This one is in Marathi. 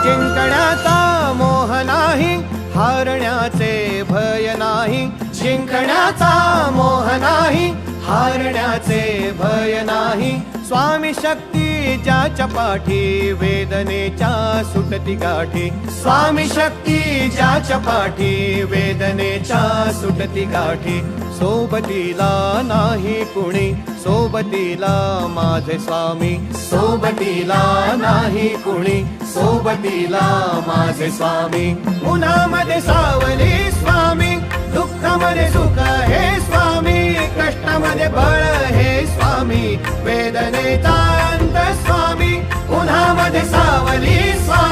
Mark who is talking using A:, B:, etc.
A: जिंकण्याचा मोह नाही, हारण्याचे भय नाही. जिंकण्याचा मोह नाही, हारण्याचे भय नाही. स्वामी शक्ती ज्याच्या पाठी, वेदनेच्या सुटती गाठी. स्वामी शक्ती ज्याच्या पाठी, वेदनेच्या सुटती गाठी. सोबतीला नाही कुणी, सोबतीला माझे स्वामी. सोबतीला नाही कुणी, सोबतीला माझे स्वामी. उन्हामध्ये सावली स्वामी, दुःखामध्ये सुख हे स्वामी. कष्टामध्ये बळ हे स्वामी, वेदनेचा अंत स्वामी. उन्हामध्ये सावली स्वामी.